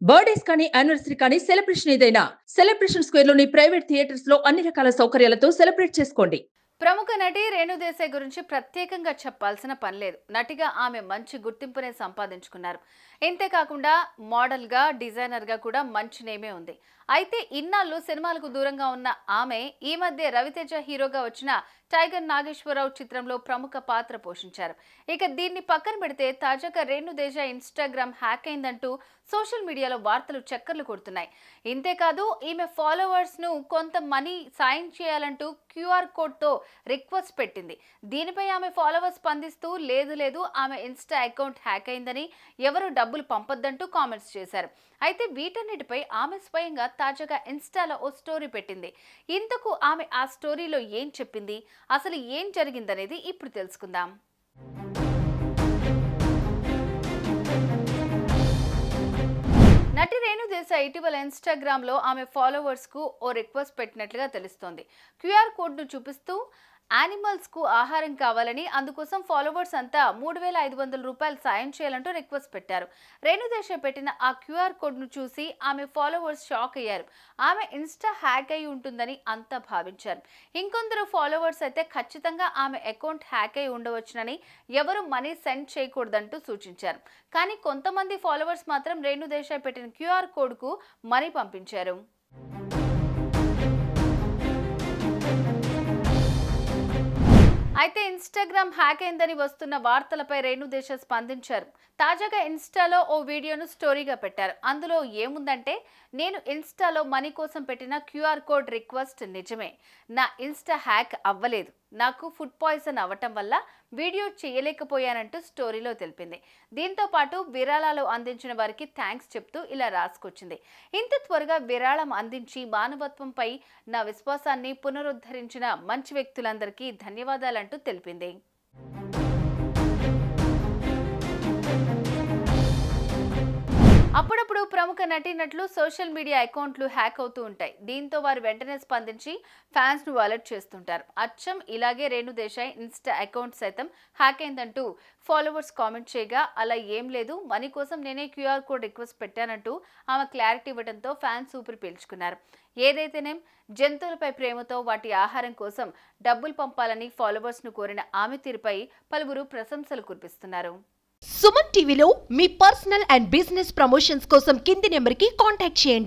Birthdays కానీ anniversary కానీ celebration ఏదైనా సెలబ్రేషన్ స్క్వేర్ లోని ప్రైవేట్ థియేటర్స్ లో అన్ని రకాల సౌకర్యాలతో సెలబ్రేట్ చేసుకోండి. ప్రముఖ నటి రేణు దేశాయ్ గురించి ప్రత్యేకంగా చెప్పాల్సిన పని లేదు. నటిగా ఆమె మంచి గుర్తింపునే సంపాదించుకున్నారు. ఇంతేకాకుండా మోడల్గా, డిజైనర్గా కూడా మంచి నేమే ఉంది. అయితే ఇన్నాళ్ళు సినిమాలకు దూరంగా ఉన్న ఆమె ఈ మధ్య రవితేజ హీరోగా వచ్చిన టైగర్ నాగేశ్వరరావు చిత్రంలో ప్రముఖ పాత్ర పోషించారు. ఇక దీన్ని పక్కన పెడితే తాజాగా రేణు దేశాయ్ ఇన్స్టాగ్రామ్ హ్యాక్ అయిందంటూ సోషల్ మీడియాలో వార్తలు చక్కర్లు కొడుతున్నాయి. ఇంతేకాదు ఈమె ఫాలోవర్స్ ను కొంత మనీ సాయం చేయాలంటూ క్యూఆర్ కోడ్తో రిక్వెస్ట్ పెట్టింది. దీనిపై ఆమె ఫాలోవర్స్ స్పందిస్తూ లేదు ఆమె ఇన్స్టా అకౌంట్ హ్యాక్ అయిందని, ఎవరు డబ్బులు పంపొద్దంటూ కామెంట్స్ చేశారు. అయితే వీటన్నిటిపై ఆమె స్వయంగా తాజాగా ఇన్స్టాలో ఓ స్టోరీ పెట్టింది. ఇంతకు ఆమె ఆ స్టోరీలో ఏం చెప్పింది, అసలు ఏం జరిగిందనేది ఇప్పుడు తెలుసుకుందాం. నటి రేణు దేశాయ్ ఇటీవల ఇన్స్టాగ్రామ్ లో ఆమె ఫాలోవర్స్ కు ఓ రిక్వెస్ట్ పెట్టినట్లుగా తెలుస్తోంది. క్యూఆర్ కోడ్ ను చూపిస్తూ యానిమల్స్ కు ఆహారం కావాలని, అందుకోసం ఫాలోవర్స్ అంతా 3,500 రూపాయలు సాయం చేయాలంటూ రిక్వెస్ట్ పెట్టారు. రేణు దేశాయ్ పెట్టిన ఆ క్యూఆర్ కోడ్ ను చూసి ఆమె ఫాలోవర్స్ షాక్ అయ్యారు. ఆమె ఇన్స్టా హ్యాక్ అయి ఉంటుందని అంతా భావించారు. ఇంకొందరు ఫాలోవర్స్ అయితే ఖచ్చితంగా ఆమె అకౌంట్ హ్యాక్ అయి ఉండవచ్చునని, ఎవరు మనీ సెండ్ చేయకూడదంటూ సూచించారు. కానీ కొంతమంది ఫాలోవర్స్ మాత్రం రేణు దేశాయ్ పెట్టిన క్యూఆర్ కోడ్ కు మనీ పంపించారు. అయితే ఇన్స్టాగ్రామ్ హ్యాక్ అయిందని వస్తున్న వార్తలపై రేణు దేశాయ్ స్పందించారు. తాజాగా ఇన్స్టాలో ఓ వీడియోను స్టోరీగా పెట్టారు. అందులో ఏముందంటే, నేను ఇన్స్టాలో మనీ కోసం పెట్టిన క్యూఆర్ కోడ్ రిక్వెస్ట్ నిజమే. నా ఇన్స్టా హ్యాక్ అవ్వలేదు. నాకు ఫుడ్ పాయిజన్ అవ్వటం వల్ల వీడియో చేయలేకపోయానంటూ స్టోరీలో తెలిపింది. దీంతో పాటు విరాళాలు అందించిన వారికి థ్యాంక్స్ చెప్తూ ఇలా రాసుకొచ్చింది. ఇంత త్వరగా విరాళం అందించి మానవత్వంపై నా విశ్వాసాన్ని పునరుద్ధరించిన మంచి వ్యక్తులందరికీ ధన్యవాదాలంటూ తెలిపింది. అప్పుడప్పుడు ప్రముఖ నటీనటులు సోషల్ మీడియా అకౌంట్లు హ్యాక్ అవుతూ ఉంటాయి. దీంతో వారు వెంటనే స్పందించి ఫ్యాన్స్ ను అలర్ట్ చేస్తుంటారు. అచ్చం ఇలాగే రేణు దేశాయ్ ఇన్స్టా అకౌంట్ సైతం హ్యాక్ అయిందంటూ ఫాలోవర్స్ కామెంట్ చేయగా, అలా ఏం లేదు, మనీ కోసం నేనే క్యూఆర్ కోడ్ రిక్వెస్ట్ పెట్టానంటూ ఆమె క్లారిటీ ఇవ్వడంతో ఫ్యాన్స్ ఊపిరి పీల్చుకున్నారు. ఏదైతేనేం జంతువులపై ప్రేమతో వాటి ఆహారం కోసం డబ్బులు పంపాలని ఫాలోవర్స్ ను కోరిన ఆమె తీరుపై పలువురు ప్రశంసలు కురిపిస్తున్నారు. సుమన్ టీవీలో మీ పర్సనల్ అండ్ బిజినెస్ ప్రమోషన్స్ కోసం కింది నెంబర్కి కాంటాక్ట్ చేయండి.